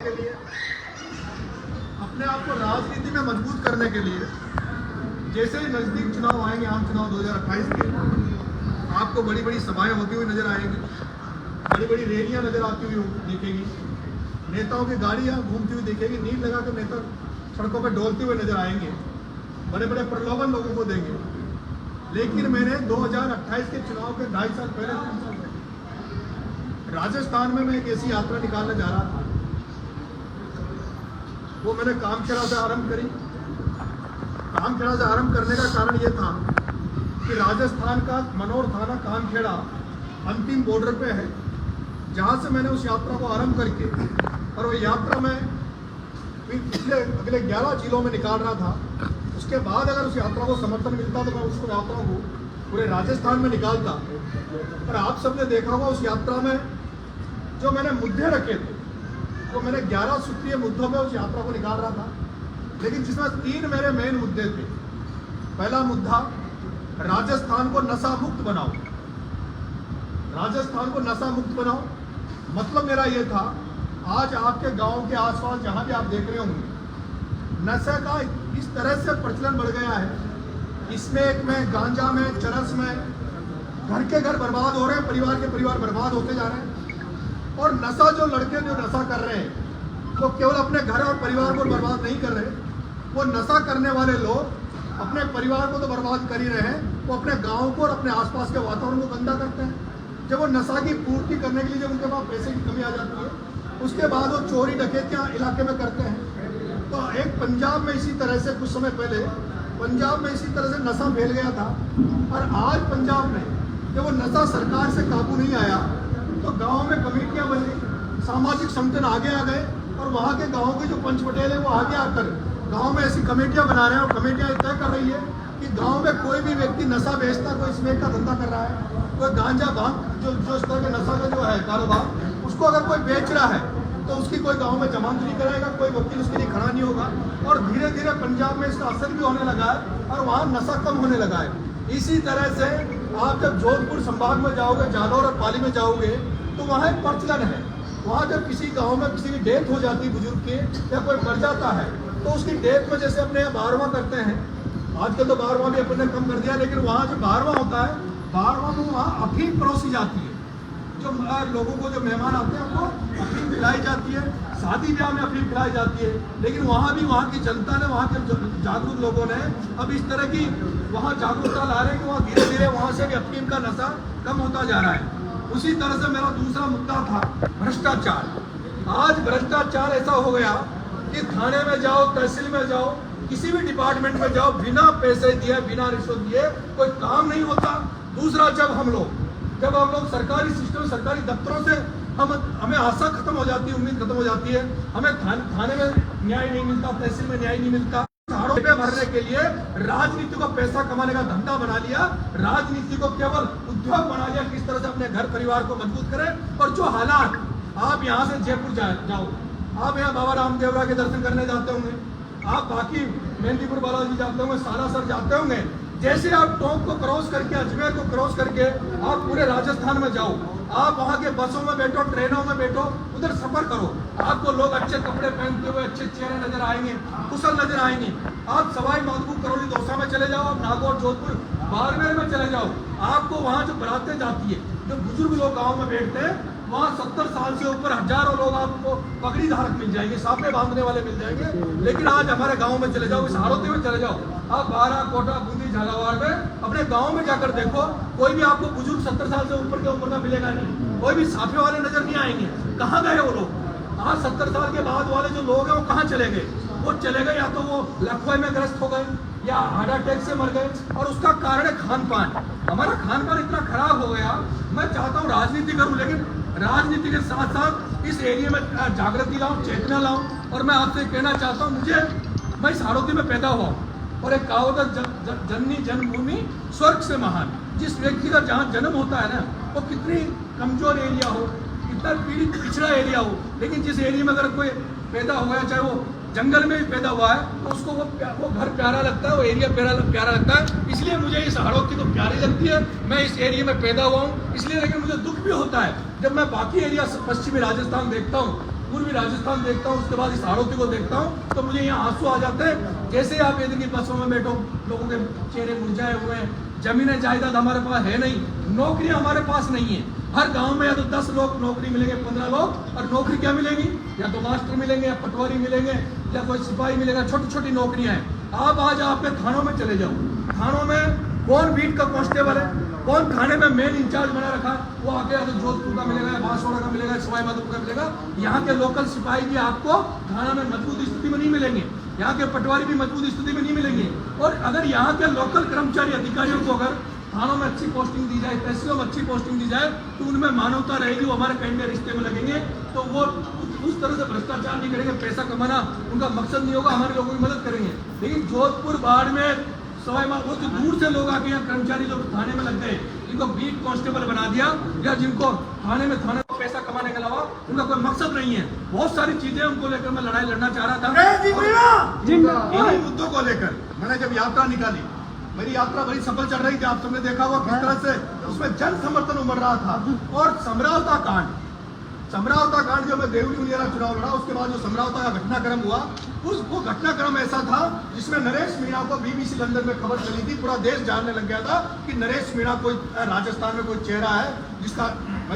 के लिए, अपने आप को राजनीति में मजबूत करने के लिए, जैसे ही नजदीक चुनाव आएंगे, आम चुनाव 2028 के, आपको बड़ी बड़ी सभाएं होती हुई नजर आएंगी, बड़ी बड़ी रैलियां नजर आती हुई दिखेगी, नेताओं की गाड़ियां घूमती हुई दिखेगी, नींद लगाकर नेता सड़कों पर डोलते हुए नजर आएंगे, बड़े बड़े प्रलोभन लोगों को देंगे। लेकिन मैंने 2028 के चुनाव के 2.5 साल पहले, 3 साल पहले राजस्थान में मैं एक ऐसी यात्रा निकालने जा रहा था। वो मैंने कामखेड़ा से आरंभ करी। कामखेड़ा से आरंभ करने का कारण ये था कि राजस्थान का मनोर थाना कामखेड़ा अंतिम बॉर्डर पे है, जहाँ से मैंने उस यात्रा को आरंभ करके, और वो यात्रा में पिछले अगले 11 जिलों में निकाल रहा था। उसके बाद अगर उस यात्रा को समर्थन मिलता तो मैं उस यात्रा को पूरे राजस्थान में निकालता। पर आप सबने देखा होगा उस यात्रा में जो मैंने मुद्दे रखे थे, तो मैंने 11 सूत्रीय मुद्दों में उस यात्रा को निकाल रहा था, लेकिन जिसमें 3 मेरे मेन मुद्दे थे। पहला मुद्दा, राजस्थान को नशा मुक्त बनाओ। राजस्थान को नशा मुक्त बनाओ मतलब मेरा ये था, आज आपके गांव के आसपास जहां भी आप देख रहे होंगे, नशे का इस तरह से प्रचलन बढ़ गया है। इसमें में गांजा में, चरस में घर के घर बर्बाद हो रहे हैं, परिवार के परिवार बर्बाद होते जा रहे हैं। और नशा जो लड़के जो नशा कर रहे हैं, वो केवल अपने घर और परिवार को बर्बाद नहीं कर रहे, वो नशा करने वाले लोग अपने परिवार को तो बर्बाद कर ही रहे हैं, वो अपने गाँव को और अपने आसपास के वातावरण को गंदा करते हैं। जब वो नशा की पूर्ति करने के लिए जब उनके पास पैसे की कमी आ जाती है, उसके बाद वो चोरी डकैतियाँ इलाके में करते हैं। तो एक पंजाब में इसी तरह से कुछ समय पहले पंजाब में इसी तरह से नशा फैल गया था। और आज पंजाब में जब वो नशा सरकार से काबू नहीं आया, तो गाँव में कमेटियाँ बनी, सामाजिक संगठन आगे आ गए, और वहाँ के गाँव के जो पंच पटेल है वो आगे आकर गाँव में ऐसी कमेटियाँ बना रहे हैं। और कमेटियाँ तय कर रही है कि गाँव में कोई भी व्यक्ति नशा बेचता, कोई स्मोक का धंधा कर रहा है, कोई गांजा भांग जो इस तरह के नशा का जो है कारोबार, उसको अगर कोई बेच रहा है तो उसकी कोई गांव में जमानत नहीं कराएगा, कोई वकील उसके लिए खड़ा नहीं होगा। और धीरे धीरे पंजाब में इसका असर भी होने लगा है और वहाँ नशा कम होने लगा है। इसी तरह से आप जब जोधपुर संभाग में जाओगे, जालौर और पाली में जाओगे, तो वहाँ एक प्रचलन है। वहाँ जब किसी गाँव में किसी की डेथ हो जाती है बुजुर्ग की, या कोई मर जाता है, तो उसकी डेथ में जैसे अपने 12वां करते हैं, आजकल तो 12वां भी अपने कम कर दिया, लेकिन वहाँ जो 12वां होता है, 12वां में वहाँ अफीम परोसी जाती है। जो लोगों को जो मेहमान आते हैं उनको अफीम खिलाई जाती है, शादी ब्याह में अफीम खिलाई जाती है। लेकिन वहाँ भी वहाँ की जनता ने, वहाँ के जागरूक लोगों ने अब इस तरह की वहाँ जागरूकता ला रहे हैं कि वहाँ धीरे धीरे वहाँ से भी अफीम का नशा कम होता जा रहा है। उसी तरह से मेरा दूसरा मुद्दा था भ्रष्टाचार। आज भ्रष्टाचार ऐसा हो गया कि थाने में जाओ, तहसील में जाओ, किसी भी डिपार्टमेंट में जाओ, बिना पैसे दिए, बिना रिश्वत दिए कोई काम नहीं होता। दूसरा, जब हम लोग सरकारी सिस्टम, सरकारी दफ्तरों से हमें आशा खत्म हो जाती है, उम्मीद खत्म हो जाती है, हमें थाने में न्याय नहीं मिलता, तहसील में न्याय नहीं मिलता। पे भरने के लिए राजनीति को पैसा कमाने का धंधा बना लिया, राजनीति को केवल उद्योग बना लिया, किस तरह से अपने घर परिवार को मजबूत करें। और जो हालात, आप यहाँ से जयपुर जाओ, आप यहाँ बाबा रामदेवरा के दर्शन करने जाते होंगे, आप बाकी मेहंदीपुर बालाजी जाते होंगे, सालासर जाते होंगे, जैसे आप टोंक को क्रॉस करके, अजमेर को क्रॉस करके आप पूरे राजस्थान में जाओ, आप वहाँ के बसों में बैठो, ट्रेनों में बैठो, उधर सफर करो, आपको लोग अच्छे कपड़े पहनते हुए, अच्छे चेहरे नजर आएंगे, कुशल नजर आएंगे। आप सवाई माधोपुर, करौली, दौसा में चले जाओ, आप नागौर, जोधपुर, बाड़मेर में चले जाओ, आपको वहाँ जो बरातें जाती है, जो बुजुर्ग लोग गाँव में बैठते हैं, वहाँ 70 साल से ऊपर हजारों लोग आपको पगड़ी धारक मिल जाएंगे, साफे बांधने वाले मिल जाएंगे। लेकिन आज हमारे गांव में चले जाओ, इस हारोती में चले जाओ, आप बारा, कोटा, बूंदी, झालावाड़ में अपने गांव में जाकर देखो, कोई भी आपको बुजुर्ग 70 साल से ऊपर के ऊपर का मिलेगा नहीं, कोई भी साफे वाले नजर नहीं आएंगे। कहाँ गए वो लोग? आज 70 साल के बाद वाले जो लोग हैं वो कहाँ चले गए? वो चले गए, या तो वो लकवे में ग्रस्त हो गए, या हार्ट अटैक से मर गए। और उसका कारण है खान पान। हमारा खान पान इतना खराब हो गया। मैं चाहता हूँ राजनीति करूँ, लेकिन राजनीति के साथ साथ इस एरिया में जागृति लाऊं, चेतना लाऊं। और मैं आपसे कहना चाहता हूं, मैं इस हाड़ौती में पैदा हुआ और एक कहावत, जननी जन्मभूमि स्वर्ग से महान। जिस व्यक्ति का जहाँ जन्म होता है ना, वो कितनी कमजोर एरिया हो, कितना पीड़ित पिछड़ा एरिया हो, लेकिन जिस एरिया में अगर कोई पैदा हुआ है, चाहे वो जंगल में भी पैदा हुआ है, तो उसको वो घर प्यारा लगता है, वो एरिया प्यारा लगता है। इसलिए मुझे इस हाड़ौती को प्यारी लगती है। मैं इस एरिया में पैदा हुआ हूँ इसलिए। लेकिन मुझे दुख भी होता है जब मैं बाकी एरिया पश्चिमी राजस्थान देखता हूँ, पूर्वी राजस्थान देखता हूँ, उसके बाद इस हाड़ौती को देखता हूँ तो मुझे यहाँ आंसू आ जाते हैं। जैसे ही आप इधर की बसों में बैठो, लोगों के चेहरे मुरझाए हुए हैं, जमीनें जायदाद हमारे पास है नहीं, नौकरियां हमारे पास नहीं है। हर गांव में या तो 10 लोग नौकरी मिलेंगे, 15 लोग, और नौकरी क्या मिलेगी, या तो मास्टर मिलेंगे, या पटवारी मिलेंगे, या कोई सिपाही मिलेगा, छोटी छोटी नौकरियां हैं। आप आज आपके थानों में चले जाओ, थानों में कौन बीट का कांस्टेबल है, कौन थाने में मेन इंचार्ज बना रखा, वो आगे या तो जोधपुर का मिलेगा, या बांसवाड़ा का मिलेगा, सवाई माधोपुर का मिलेगा। यहाँ के लोकल सिपाही भी आपको थाना में मजबूत स्थिति में नहीं मिलेंगे, यहाँ के पटवारी भी मजबूत स्थिति में नहीं मिलेंगे। और अगर यहाँ के लोकल कर्मचारी अधिकारियों को अगर थानों में अच्छी पोस्टिंग दी जाए, तहसीलों में अच्छी पोस्टिंग दी जाए, तो उनमें मानवता रहेगी, वो हमारे कहीं में रिश्ते में लगेंगे, तो वो उस तरह से भ्रष्टाचार नहीं करेंगे, पैसा कमाना उनका मकसद नहीं होगा, हमारे लोगों की मदद करेंगे। लेकिन जोधपुर बाड़मेर सवाई वो जो दूर से लोग आके यहाँ कर्मचारी जो थाने में लग गए, इनको बीट कांस्टेबल बना दिया, या जिनको थाने में पैसा कमाने के अलावा उनका कोई मकसद नहीं है। बहुत सारी चीजें उनको लेकर मैं लड़ाई लड़ना चाह रहा था। इन्हीं मुद्दों को लेकर मैंने जब यात्रा निकाली, मेरी यात्रा बड़ी सफल चल रही थी, आप सबने देखा हुआ किस तरह से उसमें जन समर्थन उमड़ रहा था। और समरावता कांड जो मैं देवरी उलियारा चुनाव लड़ा, उसके बाद जो समरावता का घटनाक्रम हुआ, वो घटनाक्रम ऐसा था जिसमें नरेश मीणा को BBC लंदन में खबर चली थी, पूरा देश जानने लग गया था कि नरेश मीणा कोई राजस्थान में कोई चेहरा है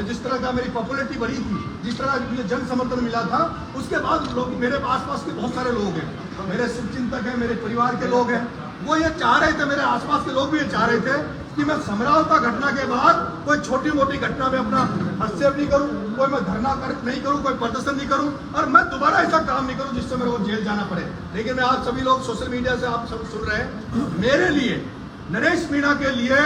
जिस तरह का मेरी पॉपुलरिटी बढ़ी थी, जिस तरह मुझे जन समर्थन मिला था। उसके बाद लोग, मेरे आसपास के बहुत सारे लोग हैं, मेरे शुभचिंतक हैं, मेरे परिवार के लोग हैं, वो ये चाह रहे थे, मेरे आसपास के लोग भी ये चाह रहे थे कि मैं समरावता घटना के बाद कोई छोटी मोटी घटना में अपना हस्तक्षेप नहीं करूं, कोई मैं धरना नहीं करूं, कोई प्रदर्शन नहीं करूं, और मैं दोबारा ऐसा काम नहीं करूं जिससे मेरे को जेल जाना पड़े। लेकिन मैं आप सभी लोग सोशल मीडिया से आप सब सुन रहे हैं, मेरे लिए, नरेश मीणा के लिए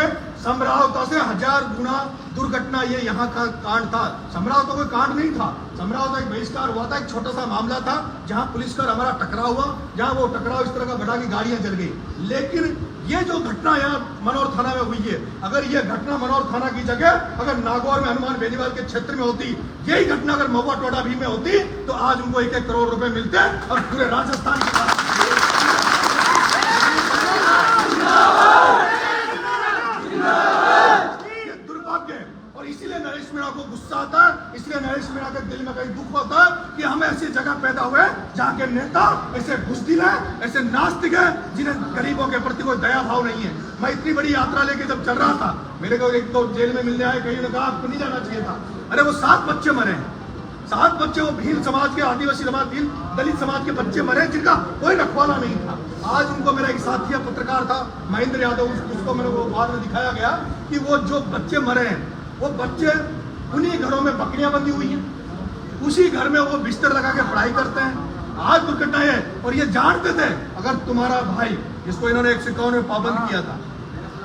समरावता से 1000 गुना दुर्घटना ये यहाँ का कांड था। समरावता कोई कांड नहीं था, समरावता एक बहिष्कार हुआ था, एक छोटा सा मामला था जहाँ पुलिस का हमारा टकराव हुआ, जहाँ वो टकराव इस तरह का बढ़ा कि गाड़ियां जल गई। लेकिन ये जो घटना यहाँ मनोर थाना में हुई है, अगर ये घटना मनोर थाना की जगह अगर नागौर में हनुमान बेनीवाल के क्षेत्र में होती, यही घटना अगर महुआ टोडा भी में होती, तो आज उनको 1-1 करोड़ रुपए मिलते और पूरे राजस्थान के और इसीलिए नरेश मीणा को गुस्सा आता है, इसलिए नरेश मीणा के दिल में कहीं दुख होता है कि हम ऐसी जगह पैदा हुए जहाँ के नेता ऐसे बुज़दिल हैं, ऐसे नास्तिक हैं, जिन्हें गरीबों के प्रति कोई दया भाव नहीं है। मैं इतनी बड़ी यात्रा लेके जब चल रहा था, मेरे को एक तो जेल में मिलने आए, कहीं ने कहा आपको नहीं जाना चाहिए था। अरे वो 7 बच्चे मरे, 7 बच्चे, वो भील समाज के, आदिवासी समाज, भील दलित समाज के बच्चे मरे, जिनका कोई रखवाला नहीं था। आज उनको मेरा एक साथी पत्रकार था महेंद्र यादव, उसको मेरे को बाद में दिखाया गया कि वो जो बच्चे मरे हैं, वो बच्चे उन्हीं घरों में बकरियां बंधी हुई हैं, उसी घर में वो बिस्तर लगा के पढ़ाई करते हैं। आज दुर्घटना है, और ये जानते थे अगर तुम्हारा भाई, जिसको इन्होंने 151 में पाबंद किया था,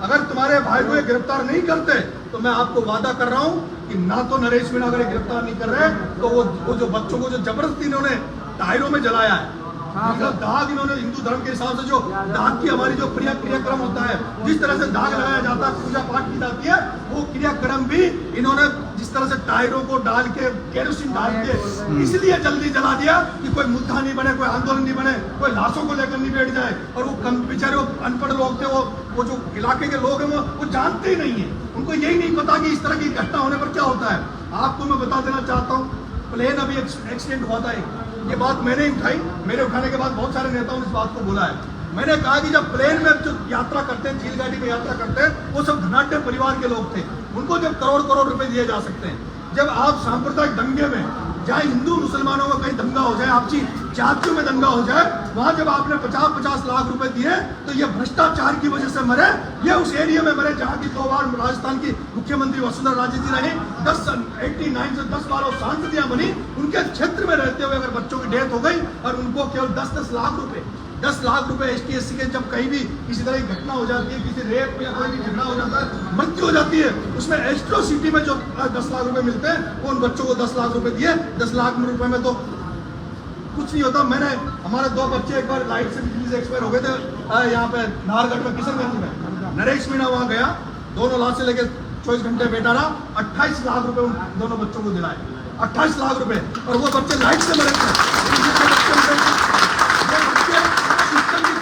अगर तुम्हारे भाई को ये गिरफ्तार नहीं करते, तो मैं आपको वादा कर रहा हूं कि ना तो नरेश मीणा अगर गिरफ्तार नहीं कर रहे, तो वो जो बच्चों को जो जबरदस्ती इन्होंने टायरों में जलाया है, मतलब दाग, इन्होंने हिंदू धर्म के हिसाब से जो दाग की हमारी जो क्रियाक्रम होता है, जिस तरह से दाग लगाया जाता है, पूजा पाठ की जाती है, वो क्रियाक्रम भी इन्होंने जिस तरह से टायरों को डाल के, केरोसिन डाल के, इसलिए जल्दी जला दिया कि कोई मुद्दा नहीं बने, कोई आंदोलन नहीं बने, कोई लाशों को लेकर नहीं बैठ जाए। और वो बेचारे अनपढ़ लोग थे, वो जो इलाके के लोग हैं, वो जानते ही नहीं है, उनको यही नहीं पता कि इस तरह की घटना होने पर क्या होता है। आपको मैं बता देना चाहता हूँ, प्लेन अभी एक्सीडेंट हुआ था, ये बात मैंने उठाई, मेरे उठाने के बाद बहुत सारे नेताओं ने इस बात को बोला है। मैंने कहा कि जब प्लेन में जो यात्रा करते हैं, चील गाड़ी में यात्रा करते हैं, वो सब धनाढ्य परिवार के लोग थे, उनको जब करोड़ रुपए दिए जा सकते हैं। जब आप सांप्रदायिक दंगे में, जहाँ हिंदू मुसलमानों में कहीं दंगा हो जाए, आपसी जातियों में दंगा हो जाए, वहां जब आपने 50-50 लाख रुपए दिए, तो ये भ्रष्टाचार की वजह से मरे, ये उस एरिया में मरे जहाँ की 2 बार राजस्थान की मुख्यमंत्री वसुंधरा राजे जी रही, 89 से 10 बार सांसदियां बनी, उनके क्षेत्र में रहते हुए अगर बच्चों की डेथ हो गई और उनको केवल 10 लाख रुपए, 10 लाख रुपए ST/SC के, जब कहीं भी किसी तरह की घटना हो जाती है, किसी रेप या कोई भी झगड़ा हो जाता है, मृत्यु हो जाती है, उसमें एट्रोसिटी में जो 10 लाख रुपए मिलते हैं, वो उन बच्चों को 10 लाख रुपए दिए। 10 लाख रुपए में तो कुछ नहीं होता। मैंने, हमारे 2 बच्चे एक बार लाइट से बिजली से एक्सपायर हो गए थे यहाँ पे नाहरगढ़ में, किशनगंज में। नरेश मीणा वहाँ गया, दोनों लाख से लेकर 24 घंटे बैठा रहा, 28 लाख रुपए उन दोनों बच्चों को दिलाए, 28 लाख रुपए, और वो बच्चे लाइट से मरे थे,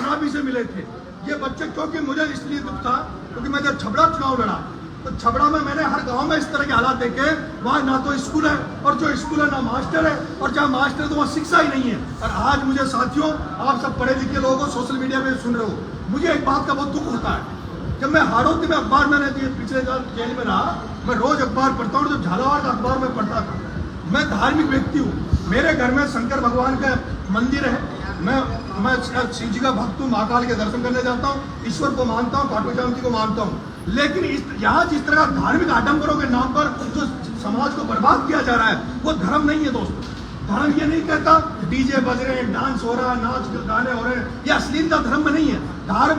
खराबी से मिले थे ये बच्चे। क्योंकि मुझे इसलिए दुख था, क्योंकि मैं जब छबड़ा चुनाव लड़ा, तो छबड़ा में मैंने हर गांव में इस तरह के हालात देखे वहाँ ना तो स्कूल है, और जो स्कूल है ना मास्टर है, और जहाँ मास्टर है तो वहाँ शिक्षा ही नहीं है। और आज मुझे साथियों, आप सब पढ़े लिखे लोगों को सोशल मीडिया पे सुन रहे हो, मुझे एक बात का बहुत दुख होता है। जब मैं हाड़ौती में अखबार, मैंने पिछले साल जेल में रहा, मैं रोज अखबार पढ़ता हूँ। जब झालावाड़ का अखबार में पढ़ता था, मैं धार्मिक व्यक्ति हूँ, मेरे घर में शंकर भगवान का मंदिर है, मैं शिव जी का भक्त हूँ, महाकाल के दर्शन करने जाता हूँ, ईश्वर को मानता हूँ, खाटू श्याम जी को मानता हूँ। लेकिन यहाँ जिस तरह का धार्मिक आडंबरों के नाम पर जो समाज को बर्बाद किया जा रहा है, वो धर्म नहीं है दोस्तों। धर्म ये नहीं कहता डीजे बज रहे हैं, डांस हो रहा है, नाच गाने हो रहे हैं, ये अश्लीलता धर्म में नहीं है।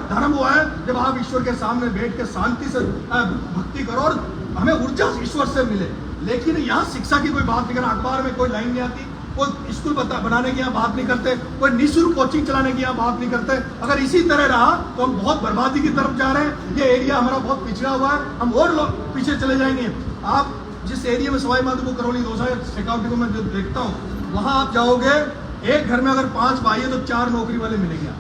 धर्म वो है जब आप ईश्वर के सामने बैठ के शांति से भक्ति करो और हमें ऊर्जा ईश्वर से मिले। लेकिन यहाँ शिक्षा की कोई बात नहीं करना, अखबार में कोई लाइन नहीं आती, कोई स्कूल बनाने की यहाँ बात नहीं करते, कोई निःशुल्क कोचिंग चलाने की यहाँ बात नहीं करते। अगर इसी तरह रहा तो हम बहुत बर्बादी की तरफ जा रहे हैं। ये एरिया हमारा बहुत पिछड़ा हुआ है, हम और लोग पीछे चले जाएंगे। आप जिस एरिया में सवाई माधोपुर करौली दौसा सिक्योरिटी को मैं जो देखता हूँ, वहाँ आप जाओगे, एक घर में अगर 5 भाई है तो 4 नौकरी वाले मिलेंगे।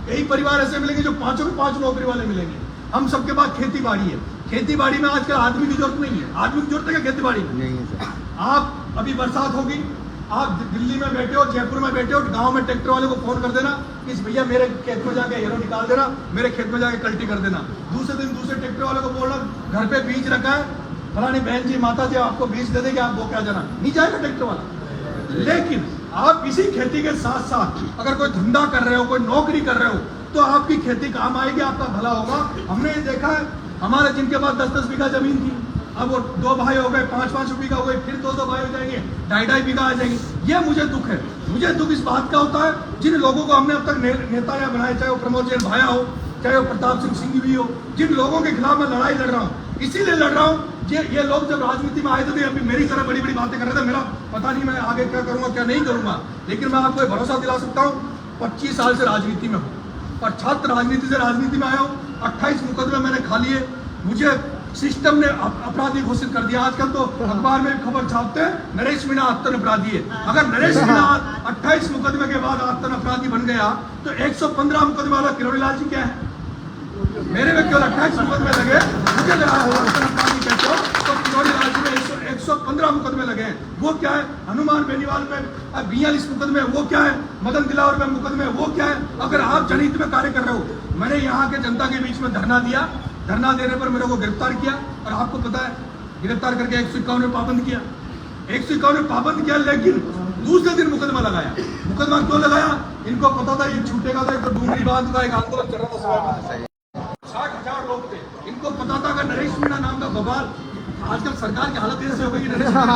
कई परिवार ऐसे मिलेंगे जो 5 के 5 नौकरी वाले मिलेंगे। हम सबके पास खेती बाड़ी है, खेती बाड़ी में आजकल आदमी की जरूरत नहीं है। आदमी की जरूरत है क्या खेती बाड़ी में? नहीं है सर। आप अभी बरसात होगी, आप दिल्ली में बैठे हो, जयपुर में बैठे हो, गांव में ट्रैक्टर वाले को फोन कर देना कि भैया मेरे खेत में जाके हीरो निकाल देना, मेरे खेत में जाके कल्टी कर देना। दूसरे दिन दूसरे ट्रैक्टर वाले को बोलना घर पे बीज रखा है, फलानी बहन जी माता जी आपको बीज दे देंगे, आप वो क्या जाना, नहीं जाएगा ट्रैक्टर वाला। लेकिन आप इसी खेती के साथ साथ अगर कोई धंधा कर रहे हो, कोई नौकरी कर रहे हो, तो आपकी खेती काम आएगी, आपका भला होगा। हमने ये देखा है, हमारे जिनके पास 10-10 बीघा जमीन थी, अब वो 2 भाई हो गए, 5-5 बीघा हो गए, फिर 2-2 भाई हो जाएंगे, 2.5 बीघा आ जाएंगे। ये मुझे दुख है। मुझे दुख इस बात का होता है, जिन लोगों को हमने अब तक नेता या बनाए, चाहे वो प्रमोद जैन भाया हो, चाहे वो प्रताप सिंह भी हो, जिन लोगों के खिलाफ मैं लड़ाई लड़ रहा हूँ, इसीलिए लड़ रहा हूँ। ये लोग जब राजनीति में आए थे, अभी मेरी तरह बड़ी बड़ी बातें कर रहे थे, मेरा पता नहीं मैं आगे क्या करूंगा क्या नहीं करूंगा। लेकिन मैं आपको भरोसा दिला सकता हूँ, 25 साल से राजनीति में हूँ और छात्र राजनीति से राजनीति में आया हूँ। 28 मुकदमे मैंने खा लिए, मुझे सिस्टम ने अपराधी घोषित कर दिया। आजकल तो अखबार में खबर छापते हैं नरेश मीणा आत्तन अपराधी है। अगर नरेश मीणा 28 मुकदमे के बाद आत्तन अपराधी बन गया, तो 115 मुकदमे वाला किरोड़ी लाल जी क्या है? मेरे में केवल 28 मुकदमे लगे, मुझे लगा अपराधी कहते हो, तो किरोड़ी लाल जी में 115 मुकदमे लगे हैं। वो क्या है? हनुमान बेनीवाल में 42 मुकदमे, वो क्या है? मदन दिलावर में मुकदमे, वो क्या है? अगर आप जनहित में कार्य कर रहे हो, मैंने यहाँ के जनता के बीच में धरना दिया, धरना देने पर मेरे को गिरफ्तार किया, और आपको पता है गिरफ्तार करके 151 में पाबंद किया, 151 में पाबंद किया। लेकिन दूसरे दिन मुकदमा लगाया। मुकदमा क्यों लगाया? इनको पता था ये छूटेगा, तो एक तो डूंगरी बांध का एक आंदोलन चल रहा था, 60,000 लोग थे। इनको पता था कि नरेश मीणा नाम का बवाल, आजकल सरकार की हालत ऐसे हो गई, नरेश मीणा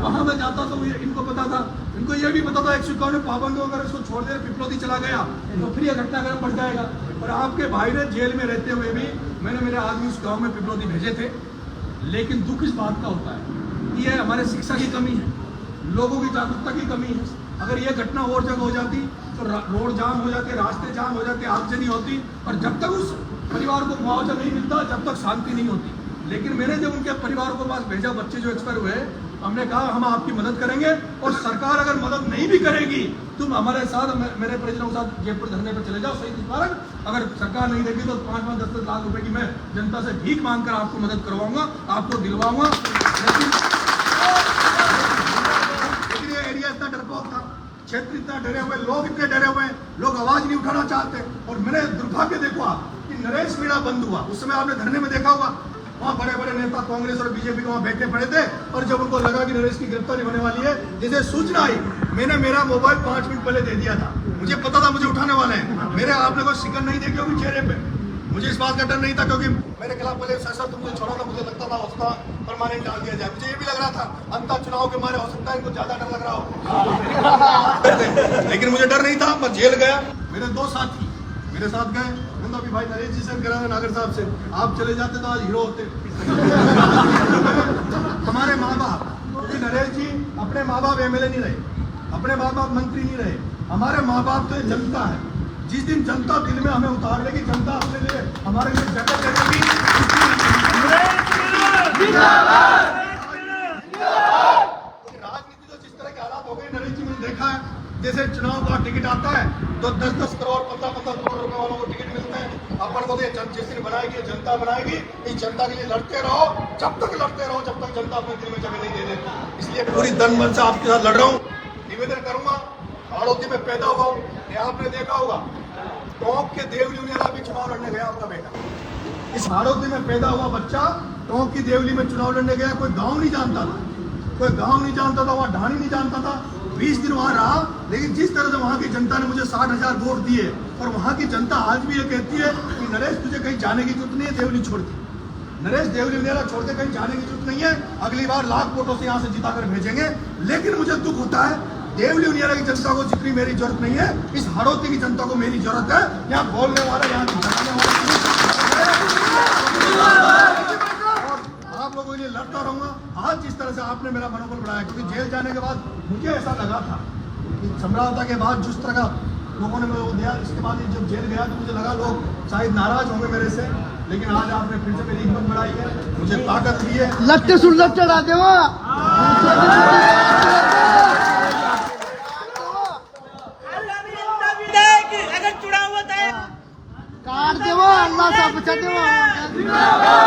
वहां में जाता तो इनको पता था, इनको ये भी पता था 151 में पाबंद हो, अगर इसको छोड़ दे, पिपलोदी चला गया तो फिर ये घटनाक्रम बढ़ जाएगा। और आपके भाई ने जेल में रहते हुए भी मैंने मेरे आदमी उस गांव में पिपलोदी भेजे थे। लेकिन दुख इस बात का होता है कि ये हमारे शिक्षा की कमी है, लोगों की जागरूकता की कमी है। अगर ये घटना और जगह हो जाती तो रोड जाम हो जाते, रास्ते जाम हो जाते, आगजनी होती, और जब तक उस परिवार को मुआवजा नहीं मिलता, जब तक शांति नहीं होती। लेकिन मैंने जब उनके परिवार को पास भेजा, बच्चे जो एक्सपायर हुए, हमने कहा हम आपकी मदद करेंगे, और सरकार अगर मदद नहीं भी करेगी, तुम हमारे साथ, मेरे परिजनों के साथ जयपुर धरने पर चले जाओ शहीद स्मारक। अगर सरकार नहीं देगी तो 5-10 लाख रुपए की मैं जनता से भीख मांगकर आपको मदद करवाऊंगा, आपको दिलवाऊंगा। लेकिन ये एरिया इतना डरपोक था, क्षेत्र इतना डरे हुए, लोग इतने डरे हुए, लोग आवाज नहीं उठाना चाहते। और मैंने दुर्भाग्य देखो आप कि नरेश मीणा बंद हुआ, उस समय आपने धरने में देखा होगा, वहाँ बड़े बड़े नेता कांग्रेस और बीजेपी के वहाँ बैठे पड़े थे। और जब उनको लगा कि नरेश की गिरफ्तारी होने वाली है, जैसे सूचना आई, मैंने मेरा मोबाइल 5 मिनट पहले दे दिया था। मुझे पता था मुझे उठाने वाले हैं। मेरे आपने कोई शिकन नहीं देखी होगी चेहरे पे, मुझे इस बात का डर नहीं था, क्योंकि मेरे खिलाफ पहले सर तुमने छोड़ा था, मुझे लगता था उसका परमानेंट डाल दिया जाए। मुझे ये भी लग रहा था अंतर चुनाव के मारे हो सकता है इनको ज्यादा डर लग रहा हो। लेकिन मुझे डर नहीं था, मैं जेल गया। मेरे 2 साथी मेरे साथ गए, अभी भाई नरेश जी से करा नागर साहब से, आप चले जाते तो आज हीरो होते। हमारे माँ बाप, क्योंकि नरेश जी अपने माँ बाप एमएलए नहीं रहे, अपने माँ बाप मंत्री नहीं रहे, हमारे माँ बाप तो जनता है। जिस दिन जनता दिल में हमें उतार लेगी, जनता अपने लिए हमारे लिए जगह दे देगी। राजनीति तो जिस तरह के हालात हो गए नरेश जी, मैंने देखा है जैसे चुनाव का टिकट आता है तो 10-10 करोड़ 15-15 करोड़ रुपए वालों को टिकट मिलते हैं। अपन को जिसने बनाएगी जनता बनाएगी, इस जनता के लिए लड़ते रहो, जब तक लड़ते रहो जब तक जनता अपने दिल में जगह नहीं दे देती। इसलिए पूरी तन मन से आपके साथ लड़ रहा हूँ। निवेदन करूंगा, हाड़ौती में पैदा हुआ हूँ, आपने देखा होगा टोंक के देवली में भी चुनाव लड़ने गया आपका बेटा। इस हाड़ौती में पैदा हुआ बच्चा टोंक की देवली में चुनाव लड़ने गया। कोई गांव नहीं जानता था, कोई गांव नहीं जानता था, वहाँ ढाणी नहीं जानता था। 20 दिन वहाँ रहा, लेकिन जिस तरह से वहाँ की जनता ने मुझे 60,000 वोट दिए, और वहाँ की जनता आज भी ये कहती है कि नरेश तुझे कहीं जाने की जरूरत नहीं है देवली छोड़ के, नरेश देवली मेरा छोड़ के कहीं जाने की जरूरत नहीं है, अगली बार लाख वोटों से यहाँ से जिता कर भेजेंगे। लेकिन मुझे दुख होता है देवली उनियारा की जनता को जितनी मेरी जरूरत नहीं है, इस हाड़ौती की जनता को मेरी जरूरत है। यहाँ बोलने वाला, यहाँ जगाने वाला, आप लोगों के लिए लड़ता रहूंगा। आज जिस तरह से आपने मेरा मनोबल बढ़ाया, क्योंकि जेल जाने के बाद मुझे ऐसा लगा था कि समझौता के बाद जिस तरह का लोगों ने मुझे दिया, इसके बाद जब जेल गया तो मुझे लगा लोग शायद नाराज होंगे मेरे से, लेकिन आज आपने फिर से मेरी हिम्मत बढ़ाई है, मुझे ताकत दी है। लट्टे सुन लट्टे चढ़ा दे अगर चुनाव होता है काट देवो, अल्लाह सब बचा देवो।